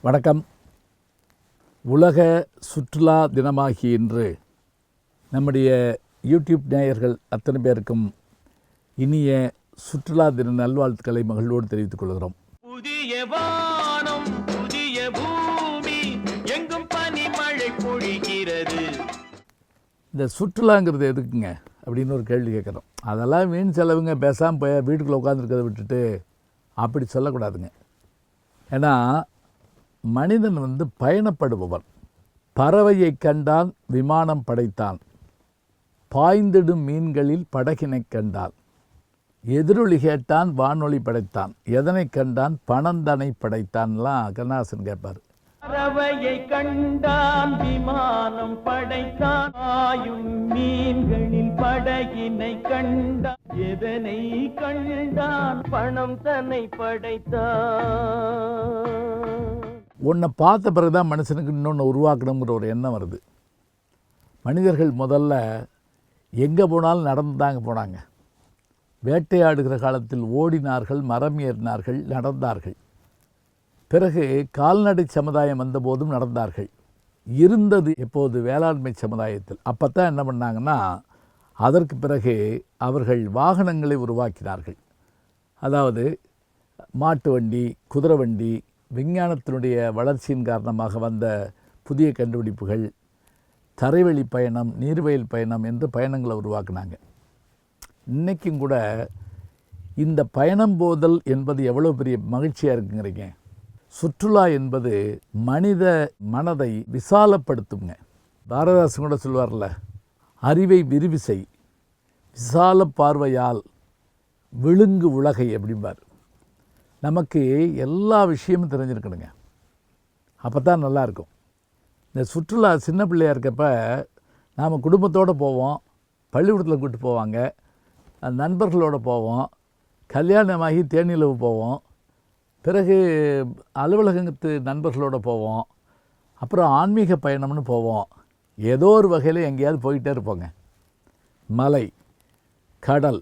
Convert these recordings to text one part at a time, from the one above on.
வணக்கம். உலக சுற்றுலா தினமாகிய இன்று நம்முடைய யூடியூப் நேயர்கள் அத்தனை பேருக்கும் இனிய சுற்றுலா தின நல்வாழ்த்துக்களை மகிழ்வோடு தெரிவித்துக் கொள்கிறோம். புதிய வானம் புதிய பூமி எங்கும் பனிமழை பொழிகிறது. இந்த சுற்றுலாங்கிறது எதுக்குங்க அப்படின்னு ஒரு கேள்வி கேட்குறோம். அதெல்லாம் வீண் செலவுங்க, பேசாமல் போய் வீட்டுக்குள்ளே உட்காந்துருக்கிறத விட்டுட்டு அப்படி சொல்லக்கூடாதுங்க. ஏன்னா மனிதன் பயணப்படுபவன். பறவையை கண்டான் விமானம் படைத்தான், பாய்ந்திடும் மீன்களில் படகினை கண்டான், எதிரொலி கேட்டான் வானொலி படைத்தான், எதனை கண்டான் பணந்தனை படைத்தான்லாம் கண்ணாசன் கேட்பார். பறவையை கண்டான் விமானம் படைத்தான், ஆயும் மீன்களில் படகினை கண்டான், எதனை கண்டான் பணம் தன்னை படைத்தான். உன்னை பார்த்த பிறகுதான் மனுஷனுக்கு இன்னொன்று உருவாக்கணுங்கிற ஒரு எண்ணம் வருது. மனிதர்கள் முதல்ல எங்கே போனாலும் நடந்து தாங்க போனாங்க. வேட்டையாடுகிற காலத்தில் ஓடினார்கள், மரம் ஏறினார்கள், நடந்தார்கள். பிறகு கால்நடை சமுதாயம் வந்தபோதும் நடந்தார்கள். இருந்தது எப்போது வேளாண்மை சமுதாயத்தில். அப்போ தான் என்ன பண்ணாங்கன்னா, அதற்கு பிறகு அவர்கள் வாகனங்களை உருவாக்கினார்கள். அதாவது மாட்டு வண்டி, குதிரை வண்டி, விஞ்ஞானத்தினுடைய வளர்ச்சியின் காரணமாக வந்த புதிய கண்டுபிடிப்புகள், தரைவழி பயணம், நீர்வழியில் பயணம் என்று பயணங்களை உருவாக்குனாங்க. இன்றைக்கும் கூட இந்த பயணம் போதல் என்பது எவ்வளோ பெரிய மகிழ்ச்சியாக இருக்குங்கிறீங்க. சுற்றுலா என்பது மனித மனதை விசாலப்படுத்துங்க. பாரதிதாசன் கூட சொல்வார்ல, அறிவை விரிவு செய், விசால பார்வையால் விழுங்கு உலகை அப்படிம்பார். நமக்கு எல்லா விஷயமும் தெரிஞ்சிருக்கணுங்க, அப்போ தான் நல்லாயிருக்கும். இந்த சுற்றுலா சின்ன பிள்ளையாக இருக்கப்போ நாம் குடும்பத்தோடு போவோம், பள்ளிக்கூடத்தில் கூப்பிட்டு போவாங்க, நண்பர்களோடு போவோம், கல்யாணமாகி தேனிலவு போவோம், பிறகு அலுவலகத்து நண்பர்களோடு போவோம், அப்புறம் ஆன்மீக பயணம்னு போவோம். ஏதோ ஒரு வகையில் எங்கேயாவது போயிட்டே இருப்போங்க. மலை, கடல்,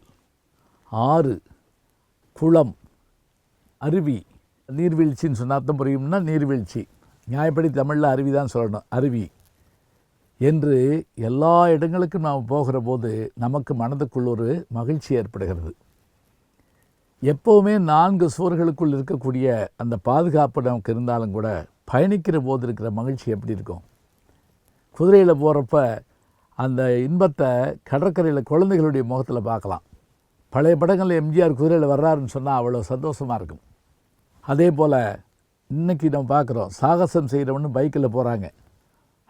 ஆறு, குளம், அருவி. நீர்வீழ்ச்சின்னு சொன்னால் தான் புரியும்னா நீர்வீழ்ச்சி, நியாயப்படி தமிழில் அருவி தான் சொல்லணும். அருவி என்று எல்லா இடங்களுக்கும் நாம் போகிற போது நமக்கு மனதுக்குள் ஒரு மகிழ்ச்சி ஏற்படுகிறது. எப்போவுமே 4 சுவர்களுக்குள் இருக்கக்கூடிய அந்த பாதுகாப்பு நமக்கு இருந்தாலும் கூட பயணிக்கிற போது இருக்கிற மகிழ்ச்சி எப்படி இருக்கும்? குதிரையில் போகிறப்ப அந்த இன்பத்தை கடற்கரையில் குழந்தைகளுடைய முகத்தில் பார்க்கலாம். பழைய படங்களில் எம்ஜிஆர் குதிரையில் வர்றாருன்னு சொன்னால் அவ்வளோ சந்தோஷமாக இருக்கும். அதே போல் இன்றைக்கி நம்ம பார்க்குறோம், சாகசம் செய்கிறவனு பைக்கில் போகிறாங்க.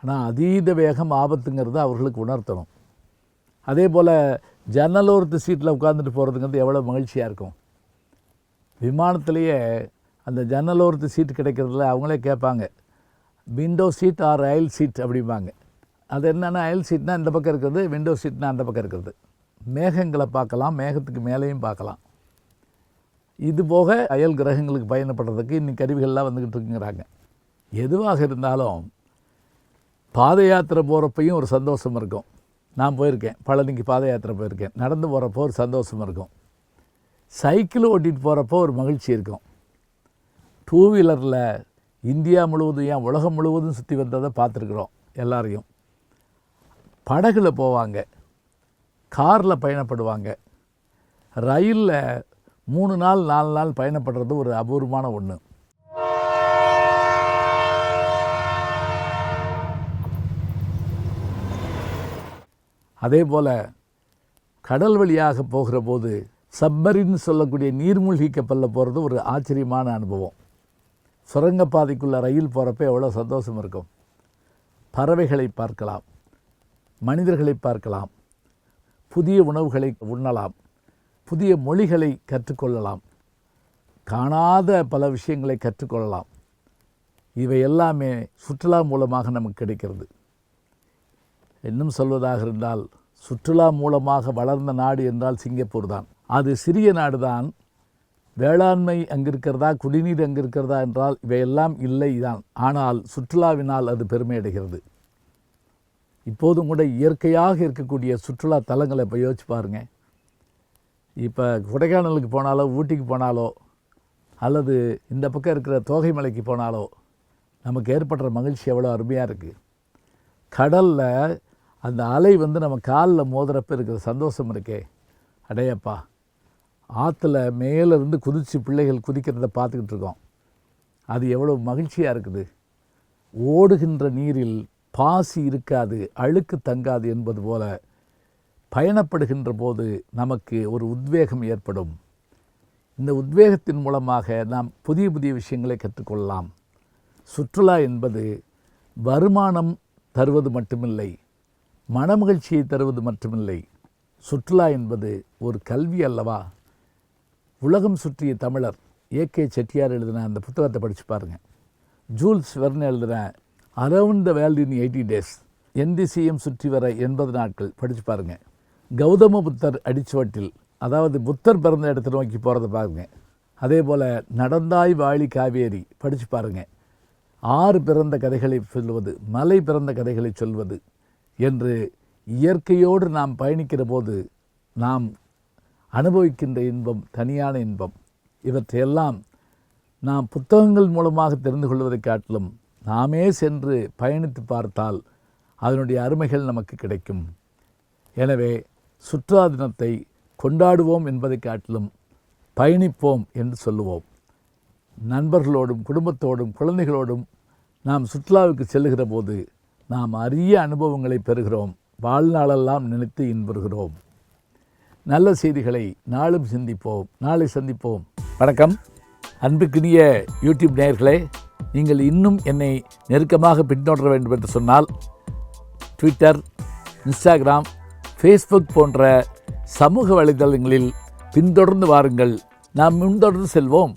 ஆனால் அதீத வேகம் ஆபத்துங்கிறத அவர்களுக்கு உணர்த்தணும். அதே போல் ஜன்னலோரத்து சீட்டில் உட்காந்துட்டு போகிறதுங்கிறது எவ்வளோ மகிழ்ச்சியாக இருக்கும். விமானத்திலேயே அந்த ஜன்னலோரத்து சீட்டு கிடைக்கிறதுல அவங்களே கேட்பாங்க, விண்டோ சீட் ஆர் அயல் சீட் அப்படிம்பாங்க. அது என்னென்னா, அயல் சீட்னால் இந்த பக்கம் இருக்கிறது, விண்டோ சீட்னால் அந்த பக்கம் இருக்கிறது. மேகங்களை பார்க்கலாம், மேகத்துக்கு மேலேயும் பார்க்கலாம். இது போக அயல் கிரகங்களுக்கு பயணப்படுறதுக்கு இன்னைக்கு கருவிகள்லாம் வந்துக்கிட்டு இருக்குங்கிறாங்க. எதுவாக இருந்தாலும் பாத யாத்திரை போகிறப்பையும் ஒரு சந்தோஷம் இருக்கும். நான் போயிருக்கேன், பழனிக்கு பாத யாத்திரை போயிருக்கேன். நடந்து போகிறப்போ ஒரு சந்தோஷம் இருக்கும். சைக்கிள் ஓட்டிகிட்டு போகிறப்போ ஒரு மகிழ்ச்சி இருக்கும். 2 வீலரில் இந்தியா முழுவதும், ஏன் உலகம் முழுவதும் சுற்றி வந்ததை பார்த்துருக்குறோம் எல்லாரையும். படகுல போவாங்க, காரில் பயணப்படுவாங்க, ரயிலில் 3 நாள் 4 நாள் பயணப்படுறது ஒரு அபூர்வமான ஒன்று. அதே போல் கடல் வழியாக போகிற போது சப்மரின்னு சொல்லக்கூடிய நீர்மூழ்கி கப்பலில் போகிறது ஒரு ஆச்சரியமான அனுபவம். சுரங்கப்பாதைக்குள்ளே ரயில் போகிறப்ப எவ்வளோ சந்தோஷம் இருக்கும். பறவைகளை பார்க்கலாம், மனிதர்களை பார்க்கலாம், புதிய உணவுகளை உண்ணலாம், புதிய மொழிகளை கற்றுக்கொள்ளலாம், காணாத பல விஷயங்களை கற்றுக்கொள்ளலாம். இவை எல்லாமே சுற்றுலா மூலமாக நமக்கு கிடைக்கிறது. இன்னும் சொல்வதாக இருந்தால், சுற்றுலா மூலமாக வளர்ந்த நாடு என்றால் சிங்கப்பூர் தான். அது சிறிய நாடு தான். வேளாண்மை அங்கே இருக்கிறதா, குடிநீர் அங்கே இருக்கிறதா என்றால் இவையெல்லாம் இல்லை தான். ஆனால் சுற்றுலாவினால் அது பெருமை அடைகிறது. இப்போதும் கூட இயற்கையாக இருக்கக்கூடிய சுற்றுலா தலங்களை இப்போ யோசிச்சு பாருங்கள். இப்போ கொடைக்கானலுக்கு போனாலோ, ஊட்டிக்கு போனாலோ, அல்லது இந்த பக்கம் இருக்கிற தோகை மலைக்கு போனாலோ, நமக்கு ஏற்படுற மகிழ்ச்சி எவ்வளோ அருமையாக இருக்குது. கடலில் அந்த அலை நம்ம காலில் மோதுறப்ப இருக்கிற சந்தோஷம் இருக்கே, அடையப்பா. ஆற்றுல மேலேருந்து குதித்து பிள்ளைகள் குதிக்கிறத பார்த்துக்கிட்டு இருக்கோம். அது எவ்வளோ மகிழ்ச்சியாக இருக்குது. ஓடுகின்ற நீரில் பாசி இருக்காது, அழுக்கு தங்காது என்பது போல பயணப்படுகின்ற போது நமக்கு ஒரு உத்வேகம் ஏற்படும். இந்த உத்வேகத்தின் மூலமாக நாம் புதிய புதிய விஷயங்களை கற்றுக்கொள்ளலாம். சுற்றுலா என்பது வருமானம் தருவது மட்டுமில்லை, மனமகிழ்ச்சியை தருவது மட்டுமில்லை. சுற்றுலா என்பது ஒரு கல்வி அல்லவா? உலகம் சுற்றிய தமிழர் ஏகே செட்டியார் எழுதின அந்த புத்தகத்தை படித்து பாருங்கள். ஜூல்ஸ் வெர்ன் எழுதின around the world in 80 days, எந்திசையும் சுற்றி வர 80 நாட்கள் படித்து பாருங்கள். கௌதம புத்தர் அடிச்சுவட்டில், அதாவது புத்தர் பிறந்த இடத்தை நோக்கி போகிறத பாருங்கள். அதே போல் நடந்தாய் வாழி காவேரி படித்து பாருங்கள். ஆறு பிறந்த கதைகளை சொல்வது, மலை பிறந்த கதைகளை சொல்வது என்று இயற்கையோடு நாம் பயணிக்கிற போது நாம் அனுபவிக்கின்ற இன்பம் தனியான இன்பம். இவற்றையெல்லாம் நாம் புத்தகங்கள் மூலமாக தெரிந்து கொள்வதை காட்டிலும் நாமே சென்று பயணித்து பார்த்தால் அதனுடைய அருமைகள் நமக்கு கிடைக்கும். எனவே சுற்றுலா தினத்தை கொண்டாடுவோம் என்பதை காட்டிலும் பயணிப்போம் என்று சொல்லுவோம். நண்பர்களோடும் குடும்பத்தோடும் குழந்தைகளோடும் நாம் சுற்றுலாவுக்கு செல்லுகிற போது நாம் அரிய அனுபவங்களை பெறுகிறோம். வாழ்நாளெல்லாம் நினைத்து இன்புறுகிறோம். நல்ல செய்திகளை நாளும் சிந்திப்போம். நாளை சந்திப்போம். வணக்கம். அன்புக்குரிய யூடியூப் நேயர்களே, நீங்கள் இன்னும் என்னை நெருக்கமாக பின்தொடர வேண்டும் என்று சொன்னால் ட்விட்டர், இன்ஸ்டாகிராம், ஃபேஸ்புக் போன்ற சமூக வலைதளங்களில் பின்தொடர்ந்து வாருங்கள். நாம் முன்தொடர்ந்து செல்வோம்.